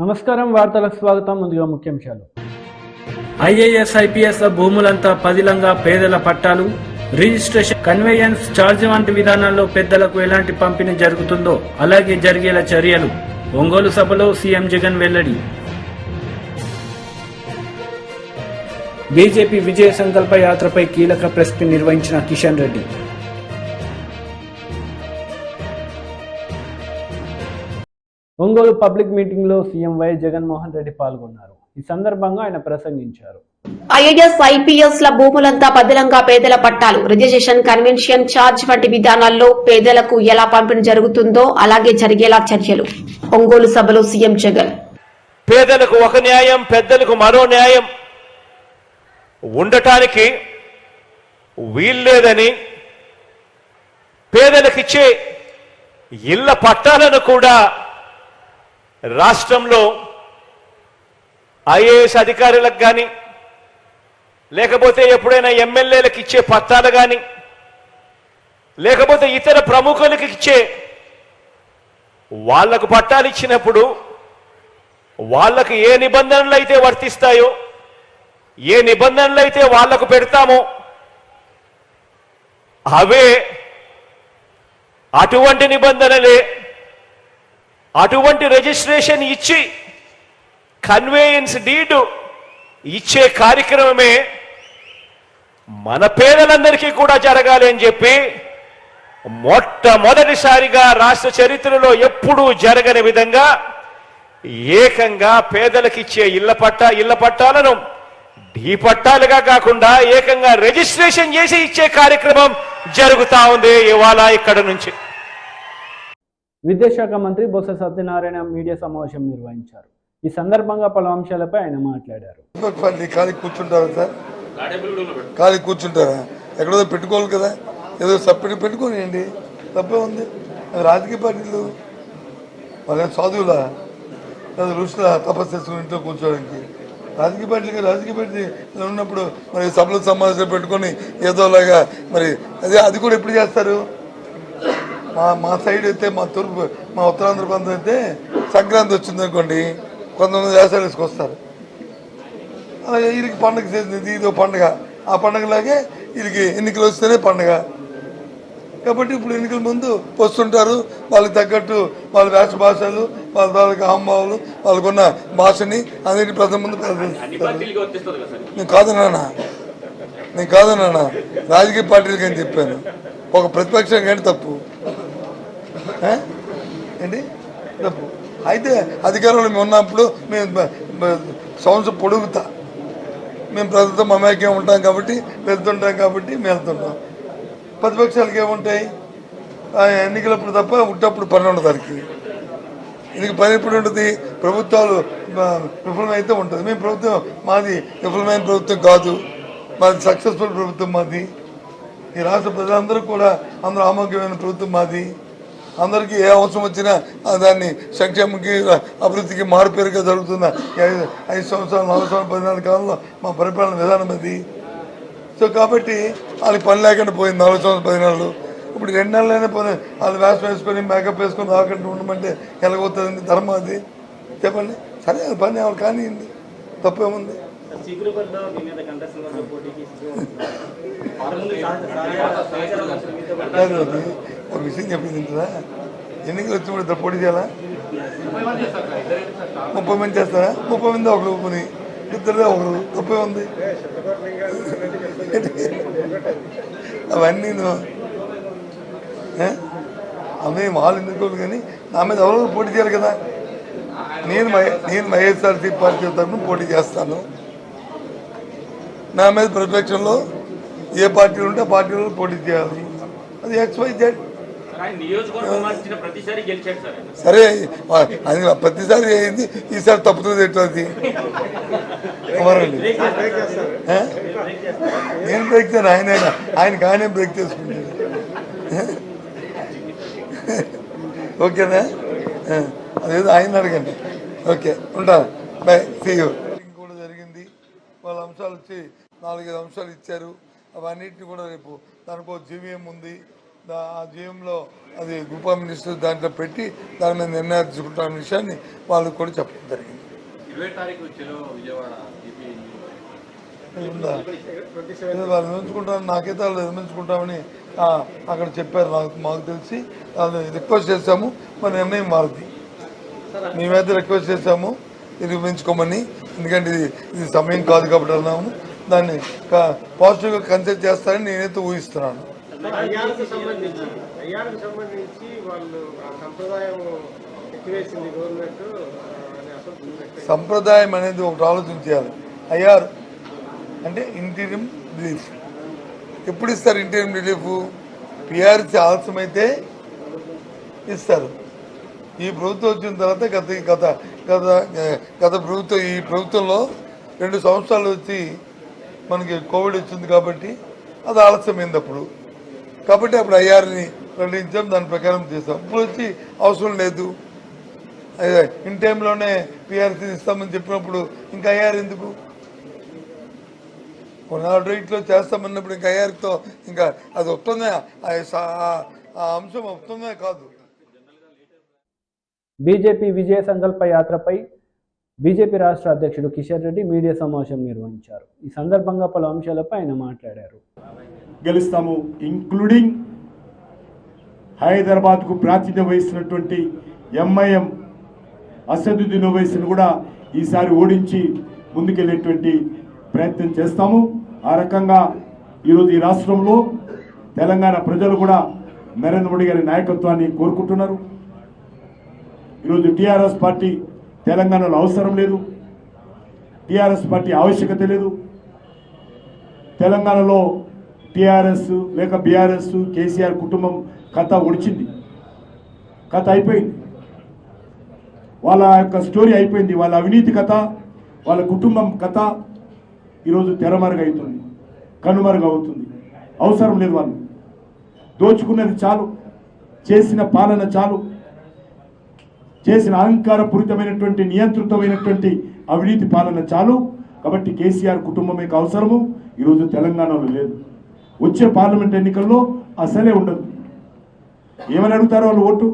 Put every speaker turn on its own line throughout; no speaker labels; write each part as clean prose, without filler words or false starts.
నమస్కారం, వార్తలకు స్వాగతం. ముందుగా ముఖ్యాంశాలు.
ఐఏఎస్ ఐపీఎస్ భూములంతా పదిలంగా పేదల పట్టాలు, రిజిస్ట్రేషన్, కన్వేయన్స్ ఛార్జ్ వంటి విధానాల్లో పెద్దలకు ఎలాంటి పంపిణీ జరుగుతుందో అలాగే జరిగేలా చర్యలు. ఒంగోలు సభలో సీఎం జగన్ వెల్లడి. బీజేపీ విజయ సంకల్ప యాత్రపై కీలక ప్రెస్ మీట్ నిర్వహించిన కిషన్ రెడ్డి.
ఒంగోలు పబ్లిక్ మీటింగ్ లో సీఎం వైఎస్ జగన్మోహన్ రెడ్డి పాల్గొన్నారు. ఈ సందర్భంగా ఆయన ప్రసంగించారు.
ఐఏఎస్ ఐపీఎస్ ల భూములంతా పదిలంగా పేదల పట్టాలు, రిజిస్ట్రేషన్, కన్వెన్షన్ ఛార్జ్ వంటి విధానాల్లో పేదలకు ఎలా పంపిణీ జరుగుతుందో అలాగే జరిగేలా చర్యలు. ఒంగోలు సభలో సీఎం జగన్.
పేదలకు ఒక న్యాయం, పెద్దలకు మరో న్యాయం ఉండటానికి వీల్లేదని పేదలకిచ్చే ఇళ్ల పట్టాలను కూడా రాష్ట్రంలో ఐఏఎస్ అధికారులకు కానీ లేకపోతే ఎప్పుడైనా ఎమ్మెల్యేలకు ఇచ్చే పట్టాలు కానీ లేకపోతే ఇతర ప్రముఖులకు ఇచ్చే వాళ్లకు పట్టాలు ఇచ్చినప్పుడు వాళ్లకు ఏ నిబంధనలు అయితే వర్తిస్తాయో, ఏ నిబంధనలు అయితే వాళ్లకు పెడతామో అవే అటువంటి నిబంధనలే, అటువంటి రిజిస్ట్రేషన్ ఇచ్చి కన్వేయన్స్ డీడ్ ఇచ్చే కార్యక్రమమే మన పేదలందరికీ కూడా జరగాలి అని చెప్పి మొట్టమొదటిసారిగా రాష్ట్ర చరిత్రలో ఎప్పుడూ జరగని విధంగా ఏకంగా పేదలకిచ్చే ఇళ్ల పట్టాలను ఢీ పట్టాలుగా కాకుండా ఏకంగా రిజిస్ట్రేషన్ చేసి ఇచ్చే కార్యక్రమం జరుగుతా ఉంది ఇవాళ ఇక్కడ నుంచి.
విద్యాశాఖ మంత్రి బొత్స సత్యనారాయణ మీడియా సమావేశం నిర్వహించారు. ఈ సందర్భంగా పలు అంశాలపై ఆయన మాట్లాడారు.
ఖాళీ కూర్చుంటారా సార్? ఖాళీ కూర్చుంటారా? ఎక్కడో పెట్టుకోవాలి కదా, ఏదో సపరేట్ పెట్టుకోనియండి, తప్పే ఉంది. రాజకీయ పార్టీలు వాళ్ళ సాధువులా లేదా ఋషులా తపస్సు చేసుకుని ఇంట్లో కూర్చోవడానికి? రాజకీయ పార్టీ ఉన్నప్పుడు మరి సభలు సమావేశాలు పెట్టుకొని ఏదోలాగా మరి అది కూడా ఎప్పుడు చేస్తారు? మా సైడ్ అయితే, మా ఉత్తరాంధ్ర ప్రాంతం అయితే సంక్రాంతి వచ్చింది అనుకోండి, కొంతమంది వ్యవసాయాలు వేసుకొస్తారు. అలాగే వీరికి పండుగ చేసింది, ఇదో పండుగ. ఆ పండుగలాగే వీరికి ఎన్నికలు వస్తేనే పండుగ. కాబట్టి ఇప్పుడు ఎన్నికల ముందు వస్తుంటారు, వాళ్ళకి తగ్గట్టు వాళ్ళ వేష భాషలు, వాళ్ళకి హామభావాలు, వాళ్ళకున్న భాషని అన్నింటి ప్రజల ముందు నేను కాదన్నా రాజకీయ పార్టీలకి అని చెప్పాను. ఒక ప్రతిపక్షం కానీ తప్పు ఏంటి తప్పు అయితే అధికారంలో మేము ఉన్నప్పుడు మేము సంవత్సరం పొడుగుతా మేము ప్రజలతో మమేక్యం ఉంటాం కాబట్టి వెళ్తుంటాం ప్రతిపక్షాలకి ఏముంటాయి? ఎన్నికలప్పుడు తప్ప ఉట్టప్పుడు పని ఉండదు. దానికి ఇది పని ఎప్పుడు ఉంటుంది? ప్రభుత్వాలు విఫలమైతే ఉంటుంది. మేము ప్రభుత్వం మాది విఫలమైన ప్రభుత్వం కాదు, మాది సక్సెస్ఫుల్ ప్రభుత్వం. మాది ఈ రాష్ట్ర ప్రజలందరూ కూడా అందరూ ఆమోగ్యమైన ప్రభుత్వం మాది. అందరికీ ఏ అవసరం వచ్చినా దాన్ని సంక్షేమకి, అభివృద్ధికి మారుపేరుగా జరుగుతున్న 5 సంవత్సరాలు 4 సంవత్సరాలు 14 కాలంలో మా పరిపాలన విధానం అది. సో కాబట్టి వాళ్ళకి పని లేకుండా పోయింది 4 సంవత్సరాలు 10 నెలలు. ఇప్పుడు 2 నెలలైనా పోయి వాళ్ళు వేషం వేసుకొని మేకప్ వేసుకొని రాకుండా ఉండమంటే ఎలాగవుతుంది? ధర్మం అది? చెప్పండి. సరే అది పని వాళ్ళు కానివ్వండి, తప్పేముంది? ఒక విషయం చెప్పింది ఇంటరా, ఎన్నికలు వచ్చినప్పుడు ఇద్దరు పోటీ చేయాలా? 30 మంది చేస్తారా? 30 మంది ఒకరు కొని ఇద్దరుదే ఒకరు, తప్పే ఉంది? అవన్నీ అవి వాళ్ళు ఎందుకు కానీ నా మీద ఎవరు పోటీ చేయాలి కదా. నేను వైఎస్ఆర్సీ పార్టీ తరఫున పోటీ చేస్తాను. నా మీద ప్రతిపక్షంలో ఏ పార్టీలు ఉంటే ఆ పార్టీలో పోటీ చేయాలి. అది XYZ. సరే అది ప్రతిసారి అయింది, ఈసారి తప్పుతుంది ఎట్లది? నేను బ్రేక్ చేయాలి, ఆయనకి ఆయనే బ్రేక్ చేసుకుంటాడు. ఓకేనా? అదేదో ఆయన అడగండి. ఓకే, ఉంటాను. Bye, see you. కూడా జరిగింది. వాళ్ళ అంశాలు వచ్చి 4-5 అంశాలు ఇచ్చారు. అవన్నిటిని కూడా రేపు దానికో జీవీఎం ఉంది, ఆ జీఎంలో అది గ్రూప్ ఆఫ్ మినిస్టర్స్ దాంట్లో పెట్టి దాని మీద నిర్ణయాలు తీసుకుంటున్న విషయాన్ని వాళ్ళకు కూడా చెప్పడం జరిగింది.
20 తారీఖు విజయవాడ
వాళ్ళు నిర్మించుకుంటామని నాకైతే వాళ్ళు నిర్మించుకుంటామని అక్కడ చెప్పారు. మాకు తెలిసి వాళ్ళు రిక్వెస్ట్ చేశాము, మరి నిర్ణయం మారుద్ది. మేమైతే రిక్వెస్ట్ చేశాము నిర్మించుకోమని, ఎందుకంటే ఇది సమయం కాదు కాబట్టి అన్నాము. దాన్ని పాజిటివ్గా కన్సిడర్ చేస్తారని నేనైతే ఊహిస్తున్నాను. సంప్రదాయం అనేది ఒకటి ఆలోచించాలి. ఐఆర్ అంటే ఇంటీరియం రిలీఫ్. ఎప్పుడు ఇస్తారు ఇంటీరియం రిలీఫ్? పిఆర్సీ ఆలస్యమైతే ఇస్తారు. ఈ ప్రభుత్వం వచ్చిన తర్వాత గత ప్రభుత్వం, ఈ ప్రభుత్వంలో 2 సంవత్సరాలు వచ్చి మనకి కోవిడ్ వచ్చింది కాబట్టి అది ఆలస్యమైంది అప్పుడు. కాబట్టి అప్పుడు ఐఆర్ని ప్రకటించాం, దాని ప్రకారం చేస్తాం. ఇప్పుడు వచ్చి అవసరం లేదు, ఇన్ టైంలోనే పిఆర్సీ ఇస్తామని చెప్పినప్పుడు ఇంకా ఐఆర్ ఎందుకు? కొన్నాళ్ళ రేట్లో చేస్తామన్నప్పుడు ఇంకా ఐఆర్తో ఇంకా అది వస్తుందా? ఆ అంశం వస్తుందా కాదు.
బీజేపీ విజయ సంకల్ప యాత్రపై బీజేపీ రాష్ట్ర అధ్యక్షుడు కిషన్ రెడ్డి మీడియా సమావేశం నిర్వహించారు. ఈ సందర్భంగా పలు అంశాలపై ఆయన మాట్లాడారు.
గెలుస్తాము, ఇంక్లూడింగ్ హైదరాబాద్కు ప్రాతినిధ్యం వహిస్తున్నటువంటి ఎంఐఎం అసదుద్దీన్ ఓవైసీని కూడా ఈసారి ఓడించి ముందుకెళ్లేటువంటి ప్రయత్నం చేస్తాము. ఆ రకంగా ఈరోజు ఈ రాష్ట్రంలో తెలంగాణ ప్రజలు కూడా నరేంద్ర మోడీ గారి నాయకత్వాన్ని కోరుకుంటున్నారు. ఈరోజు టీఆర్ఎస్ పార్టీ తెలంగాణలో అవసరం లేదు, టీఆర్ఎస్ పార్టీ ఆవశ్యకత లేదు. తెలంగాణలో టీఆర్ఎస్ లేక బీఆర్ఎస్ కేసీఆర్ కుటుంబం కథ ఒడిచింది, కథ అయిపోయింది. వాళ్ళ యొక్క స్టోరీ అయిపోయింది. వాళ్ళ అవినీతి కథ, వాళ్ళ కుటుంబం కథ ఈరోజు తెరమరుగవుతుంది, కనుమరుగవుతుంది. అవసరం లేదు. వాళ్ళు దోచుకున్నది చాలు, చేసిన పాలన చాలు, చేసిన అహంకారపూరితమైనటువంటి నియంత్రితమైనటువంటి అవినీతి పాలన చాలు. కాబట్టి కేసీఆర్ కుటుంబమే అవసరము ఈరోజు తెలంగాణలో లేదు. వచ్చే పార్లమెంట్ ఎన్నికల్లో అసలే ఉండదు. ఏమని అడుగుతారు వాళ్ళు? ఓటు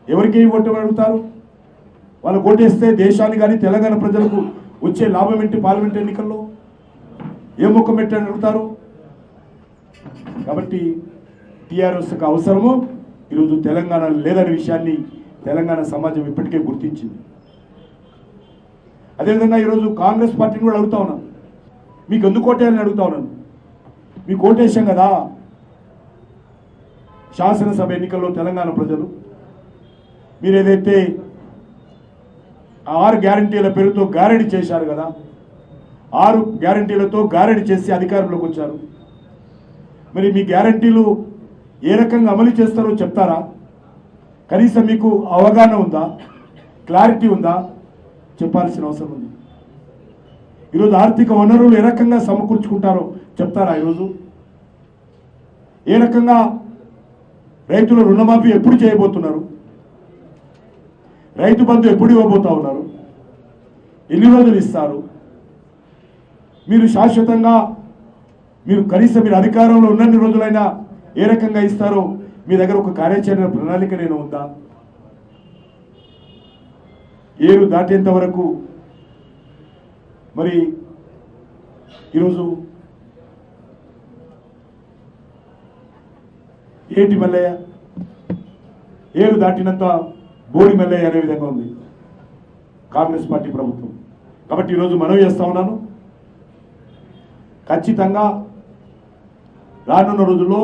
ఎవరికి ఓటు అడుగుతారు? వాళ్ళు ఓటేస్తే దేశాన్ని కానీ తెలంగాణ ప్రజలకు వచ్చే లాభం ఏంటి? పార్లమెంట్ ఎన్నికల్లో ఏ ముఖం పెట్టని అడుగుతారు. కాబట్టి టీఆర్ఎస్కి అవసరము ఈరోజు తెలంగాణలో లేదనే విషయాన్ని తెలంగాణ సమాజం ఇప్పటికే గుర్తించింది. అదేవిధంగా ఈరోజు కాంగ్రెస్ పార్టీని కూడా అడుగుతా ఉన్నాను, మీకు ఎందుకు ఓటేయాలని అడుగుతా ఉన్నాను. మీకు ఓటేసాం కదా శాసనసభ ఎన్నికల్లో తెలంగాణ ప్రజలు. మీరు ఏదైతే 6 గ్యారంటీల పేరుతో గారడీ చేశారు కదా, 6 గ్యారంటీలతో గారడీ చేసి అధికారంలోకి వచ్చారు. మరి మీ గ్యారంటీలు ఏ రకంగా అమలు చేస్తారో చెప్తారా? కనీసం మీకు అవగాహన ఉందా? క్లారిటీ ఉందా? చెప్పాల్సిన అవసరం ఉంది. ఈరోజు ఆర్థిక వనరులు ఏ రకంగా సమకూర్చుకుంటారో చెప్తారా? ఈరోజు ఏ రకంగా రైతుల రుణమాఫీ ఎప్పుడు చేయబోతున్నారు? రైతు బంధు ఎప్పుడు ఇవ్వబోతా ఉన్నారు? ఎన్ని రోజులు ఇస్తారు? మీరు శాశ్వతంగా మీరు కనీసం మీరు అధికారంలో ఉన్నన్ని రోజులైనా ఏ రకంగా ఇస్తారో మీ దగ్గర ఒక కార్యాచరణ ప్రణాళిక నేను ఉందా? ఏరు దాటేంత వరకు మరి ఈరోజు ఏంటి మల్లయ్య, ఏరు దాటినంత బోడి మల్లయ్య అనే విధంగా ఉంది కాంగ్రెస్ పార్టీ ప్రభుత్వం. కాబట్టి ఈరోజు మనవి చేస్తా ఉన్నాను, ఖచ్చితంగా రానున్న రోజుల్లో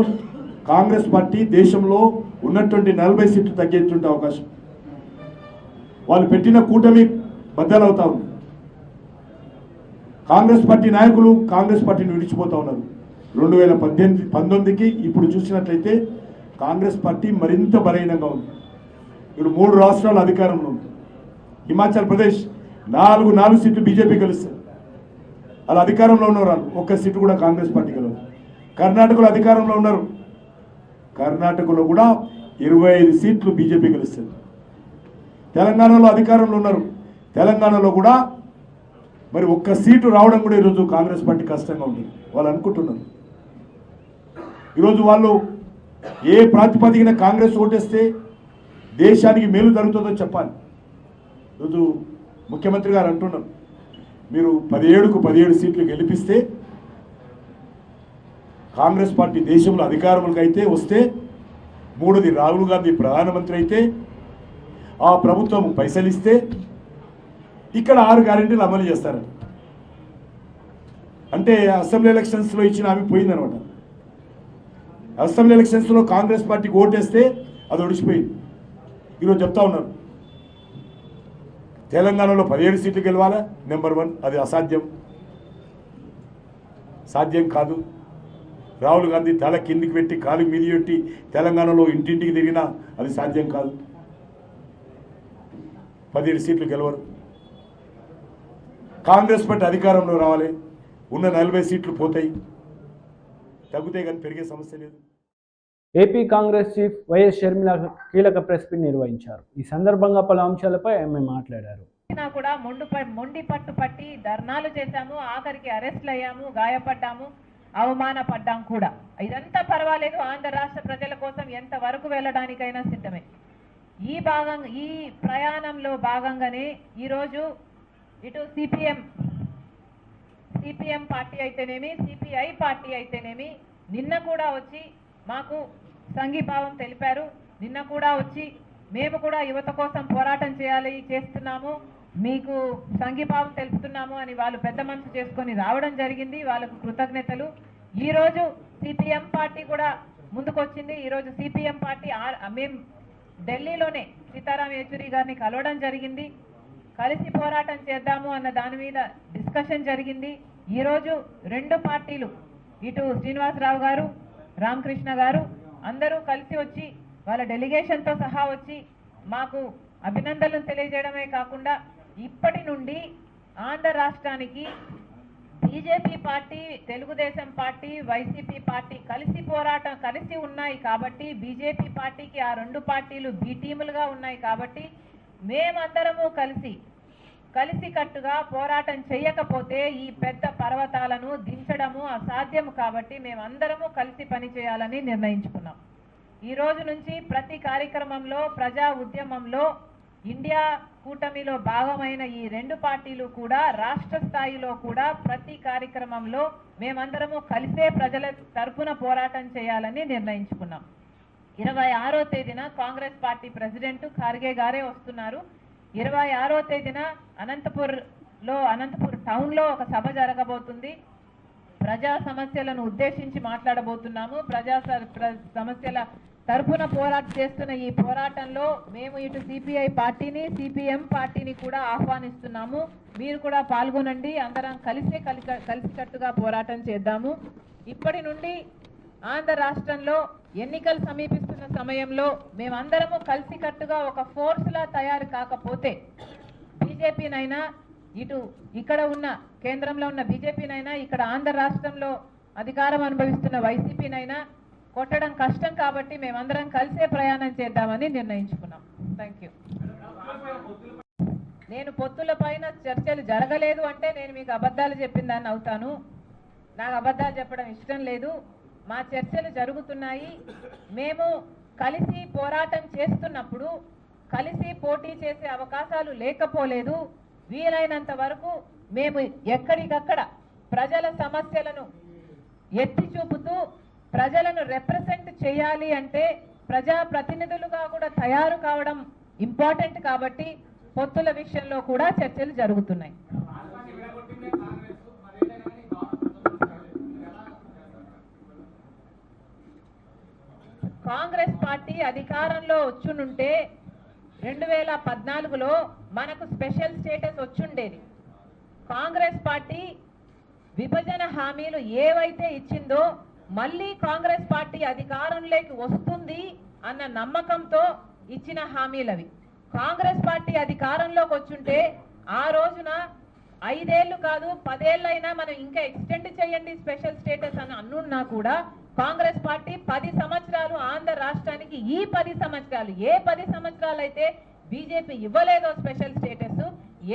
కాంగ్రెస్ పార్టీ దేశంలో ఉన్నటువంటి 40 సీట్లు తగ్గించుంటే అవకాశం. వాళ్ళు పెట్టిన కూటమి బద్దలవుతా ఉంది. కాంగ్రెస్ పార్టీ నాయకులు కాంగ్రెస్ పార్టీని విడిచిపోతా ఉన్నారు. 2019కి ఇప్పుడు చూసినట్లయితే కాంగ్రెస్ పార్టీ మరింత బలహీనంగా ఉంది. ఇప్పుడు 3 రాష్ట్రాల అధికారంలో ఉంది. హిమాచల్ ప్రదేశ్ 4 సీట్లు బీజేపీ గెలుస్తారు. వాళ్ళు అధికారంలో ఉన్నారు, ఒక్క సీటు కూడా కాంగ్రెస్ పార్టీ గెలవదు. కర్ణాటకలో అధికారంలో ఉన్నారు, కర్ణాటకలో కూడా 25 సీట్లు బీజేపీ గెలుస్తుంది. తెలంగాణలో అధికారంలో ఉన్నారు, తెలంగాణలో కూడా మరి ఒక్క సీటు రావడం కూడా ఈరోజు కాంగ్రెస్ పార్టీ కష్టంగా ఉంటుంది. వాళ్ళు అనుకుంటున్నారు ఈరోజు వాళ్ళు ఏ ప్రాతిపదికన కాంగ్రెస్ ఓటేస్తే దేశానికి మేలు జరుగుతుందో చెప్పాలి. ఈరోజు ముఖ్యమంత్రి గారు అంటున్నారు, మీరు 17కు 17 సీట్లు గెలిపిస్తే కాంగ్రెస్ పార్టీ దేశంలో అధికారంలోకి అయితే వస్తే, మూడోది రాహుల్ గాంధీ ప్రధానమంత్రి అయితే, ఆ ప్రభుత్వం పైసలు ఇస్తే ఇక్కడ 6 గ్యారెంటీలు అమలు చేస్తారని. అంటే అసెంబ్లీ ఎలక్షన్స్లో ఇచ్చిన హామీ పోయిందనమాట. అసెంబ్లీ ఎలక్షన్స్లో కాంగ్రెస్ పార్టీకి ఓటేస్తే అది ఒడిచిపోయింది. ఈరోజు చెప్తా ఉన్నారు తెలంగాణలో 17 సీట్లు గెలవాలా, నెంబర్ 1 అది అసాధ్యం, సాధ్యం కాదు. రాహుల్ గాంధీ తల కిందికి పెట్టి కాలు మీది పెట్టి తెలంగాణలో ఇంటింటికి తిరిగినా అది సాధ్యం కాదు. 17 సీట్లు గెలవరు. కాంగ్రెస్ పార్టీ అధికారంలో రావాలి, ఉన్న 40 సీట్లు పోతాయి, తగ్గుతాయి కానీ పెరిగే సమస్య లేదు.
AP Congress chief YS Sharmila కీలక ప్రెస్ మీట్ నిర్వహించారు. ఈ సందర్భంగా పలు అంశాలపై ఆమె మాట్లాడారు.
కూడా మొండి పట్టు పట్టి ధర్నాలు చేశాము, ఆఖరికి అరెస్ట్లు అయ్యాము, గాయపడ్డాము, అవమానపడ్డాం కూడా. ఇదంతా పర్వాలేదు, ఆంధ్ర రాష్ట్ర ప్రజల కోసం ఎంత వరకు వెళ్ళడానికైనా సిద్ధమే. ఈ ప్రయాణంలో భాగంగానే ఈరోజు ఇటు సిపిఎం పార్టీ అయితేనేమి, సిపిఐ పార్టీ అయితేనేమి నిన్న కూడా వచ్చి మాకు సంఘీభావం తెలిపారు. నిన్న కూడా వచ్చి మేము కూడా యువత కోసం పోరాటం చేస్తున్నాము, మీకు సంఘీభావం తెలుపుతున్నాము అని వాళ్ళు పెద్ద మనసు చేసుకొని రావడం జరిగింది. వాళ్ళకు కృతజ్ఞతలు. ఈరోజు సిపిఎం పార్టీ కూడా ముందుకొచ్చింది. ఈరోజు సిపిఎం పార్టీ మేము ఢిల్లీలోనే సీతారాం యేచూరి గారిని కలవడం జరిగింది. కలిసి పోరాటం చేద్దాము అన్న దాని మీద డిస్కషన్ జరిగింది. ఈరోజు 2 పార్టీలు, ఇటు శ్రీనివాసరావు గారు, రామకృష్ణ గారు అందరూ కలిసి వచ్చి వాళ్ళ డెలిగేషన్తో సహా వచ్చి మాకు అభినందనలు తెలియజేయడమే కాకుండా ఇప్పటి నుండి ఆంధ్ర రాష్ట్రానికి BJP party, Telugu Desam party, YCP party కలిసి ఉన్నాయి కాబట్టి, బీజేపీ పార్టీకి ఆ 2 పార్టీలు బి టీములుగా ఉన్నాయి కాబట్టి మేమందరము కలిసికట్టుగా పోరాటం చేయకపోతే ఈ పెద్ద పర్వతాలను దించడము అసాధ్యము. కాబట్టి మేమందరము కలిసి పనిచేయాలని నిర్ణయించుకున్నాం. ఈ రోజు నుంచి ప్రతి కార్యక్రమంలో, ప్రజా ఉద్యమంలో, ఇండియా కూటమిలో భాగమైన ఈ 2 పార్టీలు కూడా రాష్ట్ర స్థాయిలో కూడా ప్రతి కార్యక్రమంలో మేమందరము కలిసే ప్రజల తరఫున పోరాటం చేయాలని నిర్ణయించుకున్నాం. 26వ తేదీన కాంగ్రెస్ పార్టీ ప్రెసిడెంట్ ఖార్గే గారే వస్తున్నారు. 26వ తేదీన అనంతపూర్ టౌన్లో ఒక సభ జరగబోతుంది. ప్రజా సమస్యలను ఉద్దేశించి మాట్లాడబోతున్నాము. ప్రజా సమస్యల తరఫున పోరాటం చేస్తున్న ఈ పోరాటంలో మేము ఇటు సిపిఐ పార్టీని, సిపిఎం పార్టీని కూడా ఆహ్వానిస్తున్నాము. మీరు కూడా పాల్గొనండి. అందరం కలిసికట్టుగా పోరాటం చేద్దాము. ఇప్పటి నుండి ఆంధ్ర రాష్ట్రంలో ఎన్నికలు సమీపిస్తున్న సమయంలో మేమందరము కలిసికట్టుగా ఒక ఫోర్స్లా తయారు కాకపోతే బీజేపీనైనా, ఇక్కడ ఉన్న కేంద్రంలో ఉన్న బీజేపీనైనా, ఇక్కడ ఆంధ్ర రాష్ట్రంలో అధికారం అనుభవిస్తున్న వైసీపీనైనా కొట్టడం కష్టం. కాబట్టి మేమందరం కలిసే ప్రయాణం చేద్దామని నిర్ణయించుకున్నాం. Thank you. నేను పొత్తుల పైన చర్చలు జరగలేదు అంటే నేను మీకు అబద్ధాలు చెప్పిందని అవుతాను. నాకు అబద్ధాలు చెప్పడం ఇష్టం లేదు. మా చర్చలు జరుగుతున్నాయి. మేము కలిసి పోరాటం చేస్తున్నప్పుడు కలిసి పోటీ చేసే అవకాశాలు లేకపోలేదు. వీలైనంత వరకు మేము ఎక్కడికక్కడ ప్రజల సమస్యలను ఎత్తి చూపుతూ ప్రజలను రిప్రజెంట్ చేయాలి అంటే ప్రజాప్రతినిధులుగా కూడా తయారు కావడం ఇంపార్టెంట్. కాబట్టి పొత్తుల విషయంలో కూడా చర్చలు జరుగుతున్నాయి. కాంగ్రెస్ పార్టీ అధికారంలో వచ్చునుంటే 2014లో మనకు స్పెషల్ స్టేటస్ వచ్చుండేది. కాంగ్రెస్ పార్టీ విభజన హామీలు ఏవైతే ఇచ్చిందో మళ్ళీ కాంగ్రెస్ పార్టీ అధికారంలోకి వస్తుంది అన్న నమ్మకంతో ఇచ్చిన హామీలవి. కాంగ్రెస్ పార్టీ అధికారంలోకి వచ్చుంటే ఆ రోజున 5 ఏళ్ళు కాదు 10 ఏళ్ళైనా మనం ఇంకా ఎక్స్టెండ్ చేయండి స్పెషల్ స్టేటస్ అని అన్నున్నా కూడా కాంగ్రెస్ పార్టీ 10 సంవత్సరాలు ఆంధ్ర రాష్ట్రానికి ఈ 10 సంవత్సరాలు ఏ 10 సంవత్సరాలు అయితే బీజేపీ ఇవ్వలేదో స్పెషల్ స్టేటస్,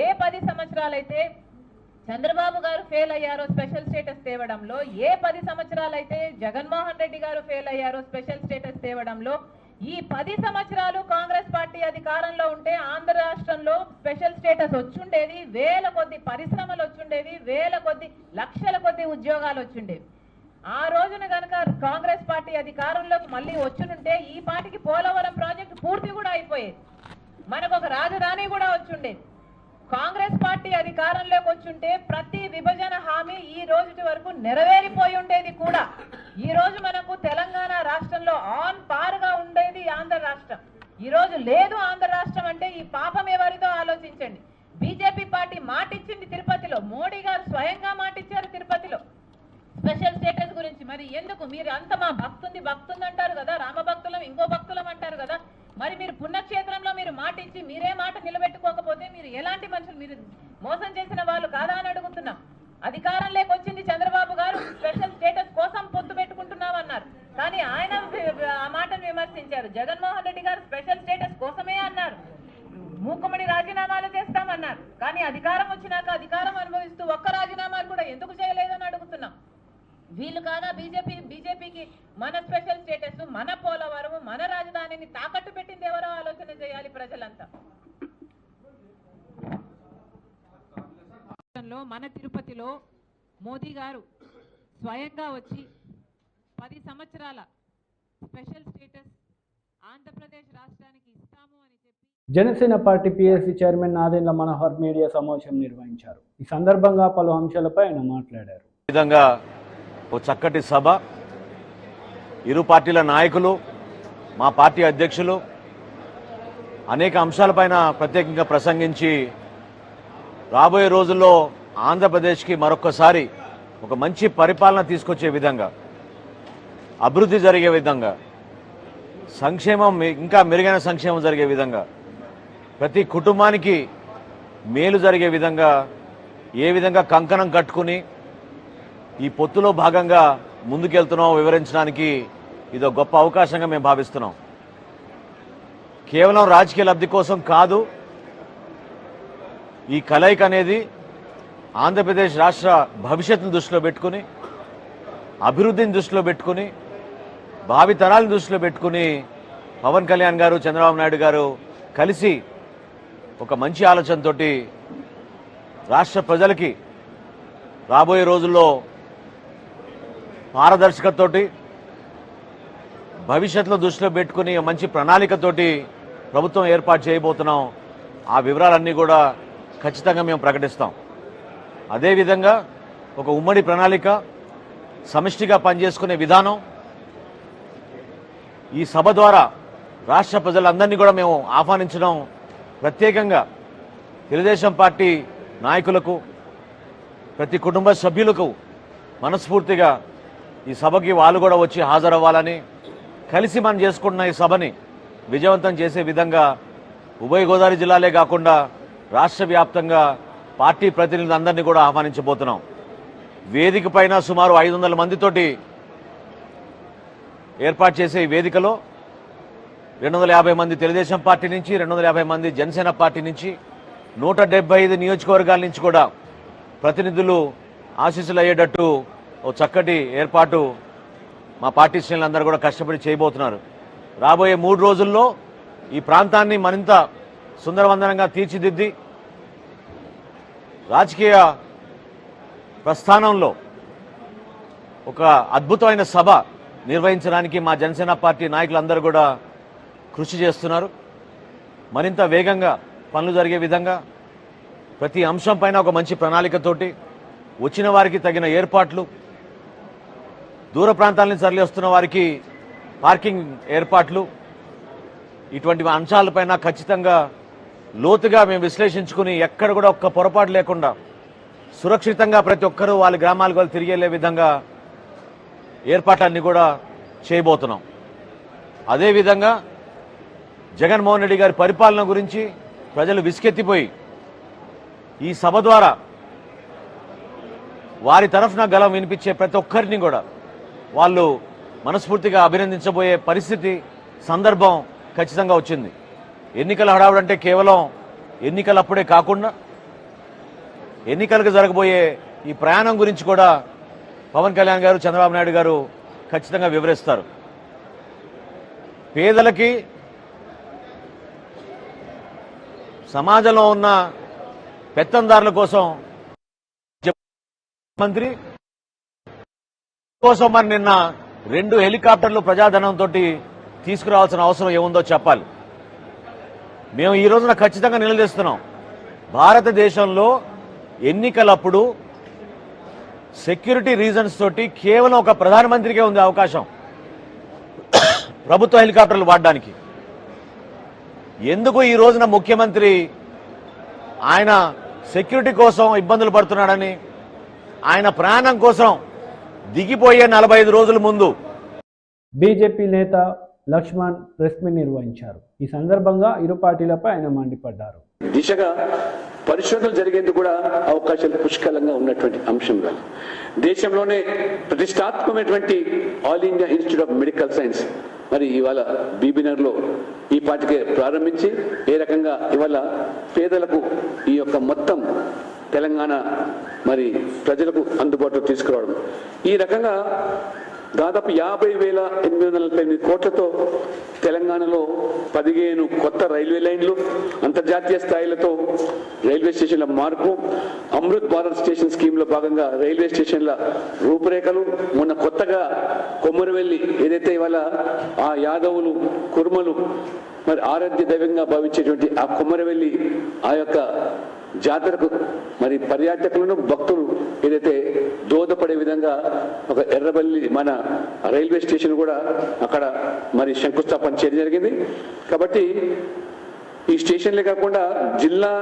ఏ 10 సంవత్సరాలు అయితే చంద్రబాబు గారు ఫెయిల్ అయ్యారో స్పెషల్ స్టేటస్ తేవడంలో, ఏ 10 సంవత్సరాలైతే జగన్మోహన్ రెడ్డి గారు ఫెయిల్ అయ్యారో స్పెషల్ స్టేటస్ తేవడంలో, ఈ 10 సంవత్సరాలు కాంగ్రెస్ పార్టీ అధికారంలో ఉంటే ఆంధ్ర రాష్ట్రంలో స్పెషల్ స్టేటస్ వచ్చుండేది, వేల కొద్ది పరిశ్రమలు వచ్చుండేవి, వేల కొద్ది లక్షల కొద్ది ఉద్యోగాలు వచ్చుండేవి. ఆ రోజున గనక కాంగ్రెస్ పార్టీ అధికారంలోకి మళ్ళీ వచ్చునుంటే ఈ పార్టీకి పోలవరం ప్రాజెక్టు పూర్తి కూడా అయిపోయేది, మనకు ఒక రాజధాని కూడా వచ్చుండేది. కాంగ్రెస్ పార్టీ అధికారంలోకి వచ్చుంటే ప్రతి విభజన హామీ ఈ రోజుటి వరకు నెరవేరిపోయి ఉండేది కూడా. ఈ రోజు మనకు తెలంగాణ రాష్ట్రంలో ఆన్ పారుగా ఉండేది ఆంధ్ర రాష్ట్రం. ఈ రోజు లేదు ఆంధ్ర రాష్ట్రం అంటే ఈ పాపం ఎవరిదో ఆలోచించండి. బీజేపీ పార్టీ మాటిచ్చింది తిరుపతిలో, మోడీ గారు స్వయంగా మాటిచ్చారు తిరుపతిలో స్పెషల్ స్టేటస్ గురించి. మరి ఎందుకు మీరు అంత మా భక్తుంది అంటారు కదా, రామ భక్తులం ఇంకో భక్తులం అంటారు కదా, మరి మీరు పుణ్యక్షేత్రంలో మీరు మాట ఇచ్చి మీరే మాట నిలబెట్టుకోకపోతే మీరు ఎలాంటి మనుషులు? మీరు మోసం చేసిన వాళ్ళు కాదా అని అడుగుతున్నాం. అధికారం లేకొచ్చింది చంద్రబాబు గారు, స్పెషల్ స్టేటస్ కోసం పొత్తు పెట్టుకుంటున్నామన్నారు, కానీ ఆయన ఆ మాటను విమర్శించారు. జగన్మోహన్ రెడ్డి గారు స్పెషల్ స్టేటస్ కోసమే అన్నారు, మూకుమ్మడి రాజీనామాలు చేస్తామన్నారు, కానీ అధికారం వచ్చినాక అధికారం అనుభవిస్తూ ఒక్క రాజీనామాలు కూడా ఎందుకు చేయలేదని అడుగుతున్నాం. వీళ్ళు కాదా బీజేపీకి మన స్పెషల్ స్టేటస్, మన పోలవరం, మన రాజధానిని తాకట్టు పెట్టింది ఎవరో ఆలోచన చేయాలి ప్రజలంతా. మన తిరుపతిలో మోదీ గారు స్వయంగా వచ్చి 10 సంవత్సరాల స్పెషల్ స్టేటస్ ఆంధ్రప్రదేశ్ రాష్ట్రానికి ఇస్తాము అని చెప్పి
Janasena party PSC chairman Nadendla Manohar media సమావేశం నిర్వహించారు. ఈ సందర్భంగా పలు అంశాలపై ఆయన మాట్లాడారు.
విధంగా ఓ చక్కటి సభ, ఇరు పార్టీల నాయకులు, మా పార్టీ అధ్యక్షులు అనేక అంశాలపైన ప్రత్యేకంగా ప్రసంగించి రాబోయే రోజుల్లో ఆంధ్రప్రదేశ్కి మరొక్కసారి ఒక మంచి పరిపాలన తీసుకొచ్చే విధంగా, అభివృద్ధి జరిగే విధంగా, సంక్షేమం ఇంకా మెరుగైన సంక్షేమం జరిగే విధంగా, ప్రతి కుటుంబానికి మేలు జరిగే విధంగా ఏ విధంగా కంకణం కట్టుకుని ఈ పొత్తులో భాగంగా ముందుకెళ్తున్నాం వివరించడానికి ఇదో గొప్ప అవకాశంగా మేము భావిస్తున్నాం. కేవలం రాజకీయ లబ్ధి కోసం కాదు, ఈ కలయిక అనేది ఆంధ్రప్రదేశ్ రాష్ట్ర భవిష్యత్తును దృష్టిలో పెట్టుకుని, అభివృద్ధిని దృష్టిలో పెట్టుకుని, భావితరాలను దృష్టిలో పెట్టుకుని పవన్ కళ్యాణ్ గారు, చంద్రబాబు నాయుడు గారు కలిసి ఒక మంచి ఆలోచనతోటి రాష్ట్ర ప్రజలకి రాబోయే రోజుల్లో పారదర్శకతతోటి, భవిష్యత్తులో దృష్టిలో పెట్టుకుని మంచి ప్రణాళికతోటి ప్రభుత్వం ఏర్పాటు చేయబోతున్నాం. ఆ వివరాలన్నీ కూడా ఖచ్చితంగా మేము ప్రకటిస్తాం. అదేవిధంగా ఒక ఉమ్మడి ప్రణాళిక, సమిష్టిగా పనిచేసుకునే విధానం ఈ సభ ద్వారా రాష్ట్ర ప్రజలందరినీ కూడా మేము ఆహ్వానించడం, ప్రత్యేకంగా తెలుగుదేశం పార్టీ నాయకులకు, ప్రతి కుటుంబ సభ్యులకు మనస్ఫూర్తిగా ఈ సభకి వాళ్ళు కూడా వచ్చి హాజరవ్వాలని, కలిసి మనం చేసుకుంటున్న ఈ సభని విజయవంతం చేసే విధంగా ఉభయ గోదావరి జిల్లాలే కాకుండా రాష్ట్ర వ్యాప్తంగా పార్టీ ప్రతినిధులందరినీ కూడా ఆహ్వానించబోతున్నాం. వేదిక పైన సుమారు 500 మందితోటి ఏర్పాటు చేసే ఈ వేదికలో 250 మంది తెలుగుదేశం పార్టీ నుంచి, 250 మంది జనసేన పార్టీ నుంచి, 175 నియోజకవర్గాల నుంచి కూడా ప్రతినిధులు ఆశీస్సులు అయ్యేటట్టు ఓ చక్కటి ఏర్పాటు మా పార్టీ శ్రేణులందరూ కూడా కష్టపడి చేయబోతున్నారు. రాబోయే 3 రోజుల్లో ఈ ప్రాంతాన్ని మరింత సుందరవందనంగా తీర్చిదిద్ది రాజకీయ ప్రస్థానంలో ఒక అద్భుతమైన సభ నిర్వహించడానికి మా జనసేన పార్టీ నాయకులందరూ కూడా కృషి చేస్తున్నారు. మరింత వేగంగా పనులు జరిగే విధంగా ప్రతి అంశం పైన ఒక మంచి ప్రణాళికతోటి, వచ్చిన వారికి తగిన ఏర్పాట్లు, దూర ప్రాంతాల నుంచి తరలి వస్తున్న వారికి పార్కింగ్ ఏర్పాట్లు, ఇటువంటి అంశాలపైన ఖచ్చితంగా లోతుగా మేము విశ్లేషించుకుని ఎక్కడ కూడా ఒక్క పొరపాటు లేకుండా సురక్షితంగా ప్రతి ఒక్కరూ వాళ్ళ గ్రామాలకు వాళ్ళు తిరిగి వెళ్ళే విధంగా ఏర్పాట్లన్నీ కూడా చేయబోతున్నాం. అదేవిధంగా జగన్మోహన్ రెడ్డి గారి పరిపాలన గురించి ప్రజలు విసుకెత్తిపోయి ఈ సభ ద్వారా వారి తరఫున గలం వినిపించే ప్రతి ఒక్కరిని కూడా వాళ్ళు మనస్ఫూర్తిగా అభినందించబోయే పరిస్థితి, సందర్భం ఖచ్చితంగా వచ్చింది. ఎన్నికల హడావుడంటే కేవలం ఎన్నికలప్పుడే కాకుండా ఎన్నికలకు జరగబోయే ఈ ప్రయాణం గురించి కూడా పవన్ కళ్యాణ్ గారు, చంద్రబాబు నాయుడు గారు ఖచ్చితంగా వివరిస్తారు. పేదలకి, సమాజంలో ఉన్న పెత్తందారుల కోసం మంత్రి కోసం మరి నిన్న 2 హెలికాప్టర్లు ప్రజాధనంతో తీసుకురావాల్సిన అవసరం ఏముందో చెప్పాలి. మేము ఈ రోజున ఖచ్చితంగా నిలదీస్తున్నాం. భారతదేశంలో ఎన్నికలప్పుడు సెక్యూరిటీ రీజన్స్ తోటి కేవలం ఒక ప్రధానమంత్రికే ఉంది అవకాశం ప్రభుత్వ హెలికాప్టర్లు వాడడానికి. ఎందుకు ఈ రోజున ముఖ్యమంత్రి ఆయన సెక్యూరిటీ కోసం ఇబ్బందులు పడుతున్నాడని, ఆయన ప్రాణం కోసం దిగిపోయే 45 రోజుల ముందు
బీజేపీ నేత లక్ష్మణ్ ప్రెస్ మీట్ నిర్వహించారు. ఈ సందర్భంగా ఇరు పార్టీలపై ఆయన మండిపడ్డారు.
దిశగా పరిశోధనలు జరిగేందుకు కూడా అవకాశాలు పుష్కలంగా ఉన్నటువంటి అంశంగా దేశంలోనే ప్రతిష్టాత్మకమైనటువంటి All India Institute of Medical Science మరి ఇవాళ బీబీనగర్లో ఈ పాటికే ప్రారంభించి ఏ రకంగా ఇవాళ పేదలకు ఈ యొక్క మొత్తం తెలంగాణ మరి ప్రజలకు అందుబాటులో తీసుకురావడం, ఈ రకంగా దాదాపు 50,848 కోట్లతో తెలంగాణలో 15 కొత్త రైల్వే లైన్లు, అంతర్జాతీయ స్థాయిలతో రైల్వే స్టేషన్ల మార్పు, అమృత్ భారత్ స్టేషన్ స్కీమ్లో భాగంగా రైల్వే స్టేషన్ల రూపురేఖలు, మొన్న కొత్తగా కొమ్మరవెల్లి ఏదైతే ఇవాళ ఆ యాదవులు, కుర్మలు మరి ఆరాధ్య దైవంగా భావించేటువంటి ఆ కొమ్మరవెల్లి ఆ యొక్క జాతరకు మరి పర్యాటకులను, భక్తులు ఏదైతే దోహదపడే విధంగా ఒక ఎర్రబల్లి మన రైల్వే స్టేషన్ కూడా అక్కడ మరి శంకుస్థాపన చేయడం జరిగింది. కాబట్టి ఈ స్టేషన్లే కాకుండా జిల్లా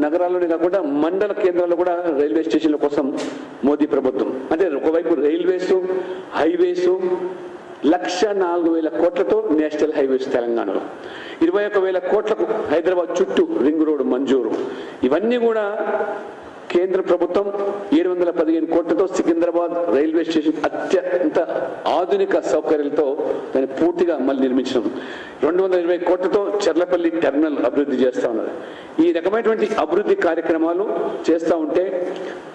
నగరాల్లోనే కాకుండా మండల కేంద్రాల్లో కూడా రైల్వే స్టేషన్ల కోసం మోదీ ప్రభుత్వం అంటే ఒకవైపు రైల్వేస్, హైవేస్ 1,04,000 కోట్లతో నేషనల్ హైవేస్ తెలంగాణలో, 21,000 కోట్లకు హైదరాబాద్ చుట్టూ రింగ్ రోడ్ మంజూరు. ఇవన్నీ కూడా కేంద్ర ప్రభుత్వం 715 కోట్లతో సికింద్రాబాద్ రైల్వే స్టేషన్ అత్యంత ఆధునిక సౌకర్యాలతో దాన్ని పూర్తిగా మళ్ళీ నిర్మించడం, 220 కోట్లతో చర్లపల్లి టెర్మినల్ అభివృద్ధి చేస్తా ఉన్నారు. ఈ రకమైనటువంటి అభివృద్ధి కార్యక్రమాలు చేస్తూ ఉంటే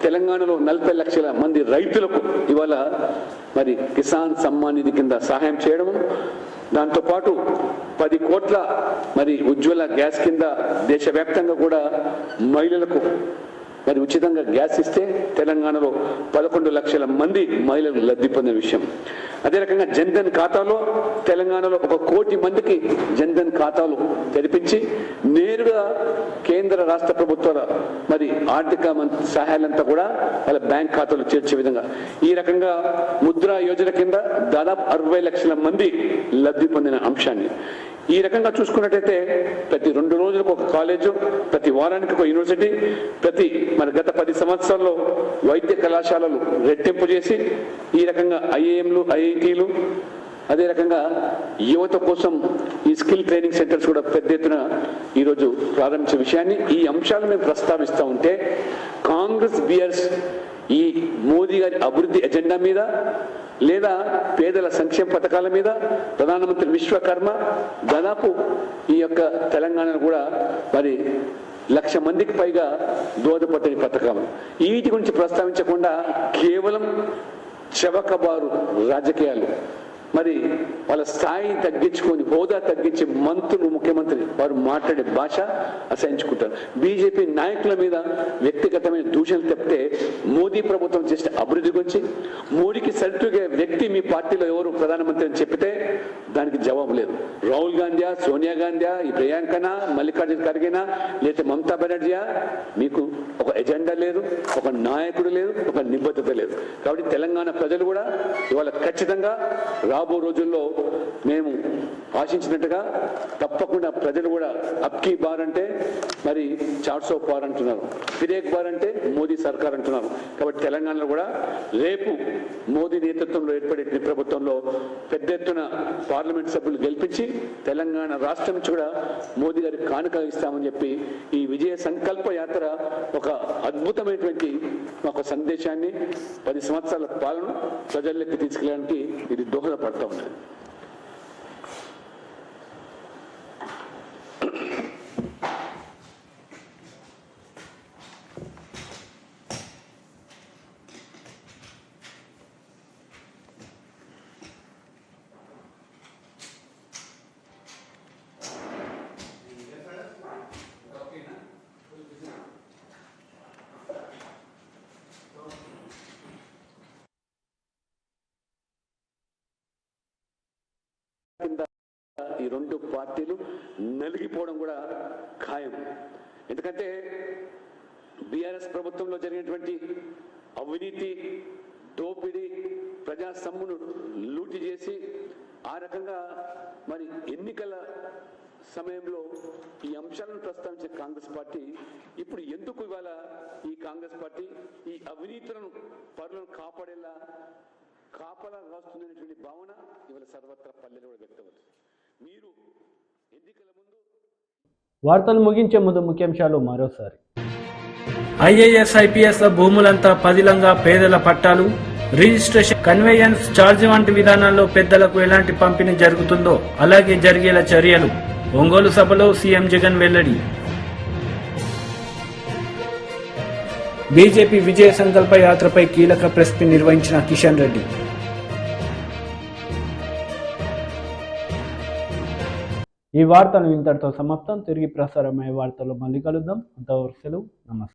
తెలంగాణలో 40 లక్షల మంది రైతులకు ఇవాళ మరి కిసాన్ సమ్మాన్ నిధి కింద సహాయం చేయడం, దాంతోపాటు 10 కోట్ల మరి ఉజ్వల గ్యాస్ కింద దేశవ్యాప్తంగా కూడా మహిళలకు మరి ఉచితంగా గ్యాస్ ఇస్తే తెలంగాణలో 11 లక్షల మంది మహిళలు లబ్ధి పొందిన విషయం. అదే రకంగా జన్ధన్ ఖాతాలో తెలంగాణలో 1 కోటి మందికి జన్ధన్ ఖాతాలు తెరిపించి నేరుగా కేంద్ర రాష్ట్ర ప్రభుత్వాల మరి ఆర్థిక సహాయాలంతా కూడా వాళ్ళ బ్యాంక్ ఖాతాలు చేర్చే విధంగా ఈ రకంగా ముద్రా యోజన కింద దాదాపు 60 లక్షల మంది లబ్ధి పొందిన అంశాన్ని ఈ రకంగా చూసుకున్నట్టయితే ప్రతి 2 రోజులకు ఒక కాలేజు, ప్రతి వారానికి ఒక యూనివర్సిటీ, ప్రతి మరి గత 10 సంవత్సరాల్లో వైద్య కళాశాలలు రెట్టింపు చేసి ఈ రకంగా ఐఐఎంలు, ఐఐటీలు, అదే రకంగా యువత కోసం ఈ స్కిల్ ట్రైనింగ్ సెంటర్స్ కూడా పెద్ద ఎత్తున ఈరోజు ప్రారంభించే విషయాన్ని ఈ అంశాలు మేము ప్రస్తావిస్తూ ఉంటే కాంగ్రెస్ బీఆర్ఎస్ ఈ మోదీ గారి అభివృద్ధి ఎజెండా మీద లేదా పేదల సంక్షేమ పథకాల మీద ప్రధానమంత్రి విశ్వకర్మ దాదాపు ఈ యొక్క తెలంగాణను కూడా మరి 1,00,000 మందికి పైగా దోహదపడ్డ పథకం వీటి గురించి ప్రస్తావించకుండా కేవలం చవకబారు రాజకీయాలు మరి వాళ్ళ స్థాయి తగ్గించుకొని హోదా తగ్గించి మంత్రులు, ముఖ్యమంత్రి వారు మాట్లాడే భాష అసహించుకుంటారు. బీజేపీ నాయకుల మీద వ్యక్తిగతమైన దూషణలు తప్పితే మోదీ ప్రభుత్వం చేసిన అభివృద్ధి గురించి, మోడీకి సరితూగే వ్యక్తి మీ పార్టీలో ఎవరు ప్రధానమంత్రి అని చెప్పితే దానికి జవాబు లేదు. రాహుల్ గాంధీయా, సోనియా గాంధీయా, ఈ ప్రియాంకనా, మల్లికార్జున ఖర్గేనా, లేకపోతే మమతా బెనర్జీయా, మీకు ఒక ఎజెండా లేదు, ఒక నాయకుడు లేదు, ఒక నిబద్ధత లేదు. కాబట్టి తెలంగాణ ప్రజలు కూడా ఇవాళ ఖచ్చితంగా రాబో రోజుల్లో మేము ఆశించినట్టుగా తప్పకుండా ప్రజలు కూడా అబ్కీ బార్ అంటే మరి 400 పార్ అంటున్నారు, ఫిరేక్ బార్ అంటే మోదీ సర్కార్ అంటున్నారు. కాబట్టి తెలంగాణలో కూడా రేపు మోదీ నేతృత్వంలో ఏర్పడే ప్రభుత్వంలో పెద్ద ఎత్తున పార్లమెంట్ సభ్యులు గెలిపించి తెలంగాణ రాష్ట్రం నుంచి కూడా మోదీ గారికి కానుక ఇస్తామని చెప్పి ఈ విజయ సంకల్ప యాత్ర ఒక అద్భుతమైనటువంటి ఒక సందేశాన్ని 10 సంవత్సరాల పాలన ప్రజల్లోకి తీసుకెళ్ళడానికి ఇది దోహదపడతా ఉన్నది. ఈ రెండు పార్టీలు నలిగిపోవడం కూడా ఖాయం. ఎందుకంటే బీఆర్ఎస్ ప్రభుత్వంలో జరిగినటువంటి అవినీతి, దోపిడీ, ప్రజా సొమ్మును లూటి చేసి ఆ రకంగా మరి ఎన్నికల సమయంలో ఈ అంశాలను ప్రస్తావించే కాంగ్రెస్ పార్టీ ఇప్పుడు ఎందుకు ఇవాళ ఈ కాంగ్రెస్ పార్టీ ఈ అవినీతులను పరులను కాపాడేలా కాపలా రాస్తుందనేటువంటి భావన ఇవాళ సర్వత్రా పల్లెలు కూడా వ్యక్తమవుతుంది. మీరు ఎన్నికల ముందు
వార్తలు ముగించే ముందు ముఖ్యాంశాలు మరోసారి.
ఐఏఎస్ ఐపీఎస్ భూములంతా పదిలంగా పేదల పట్టాలు, రిజిస్ట్రేషన్, కన్వేయన్స్ ఛార్జ్ వంటి విధానాల్లో పెద్దలకు ఎలాంటి పంపిణీ జరుగుతుందో అలాగే జరిగేలా చర్యలు. ఒంగోలు సభలో సీఎం జగన్ వెల్లడి. బీజేపీ విజయ సంకల్ప యాత్రపై కీలక ప్రెస్ మీట్ నిర్వహించిన కిషన్ రెడ్డి.
ఈ వార్తలు ఇంతటితో సమాప్తం. తిరిగి ప్రసారమయ్యే వార్తలు మళ్ళీ కలుద్దాం. అంతవరకు సెలవు. నమస్తే.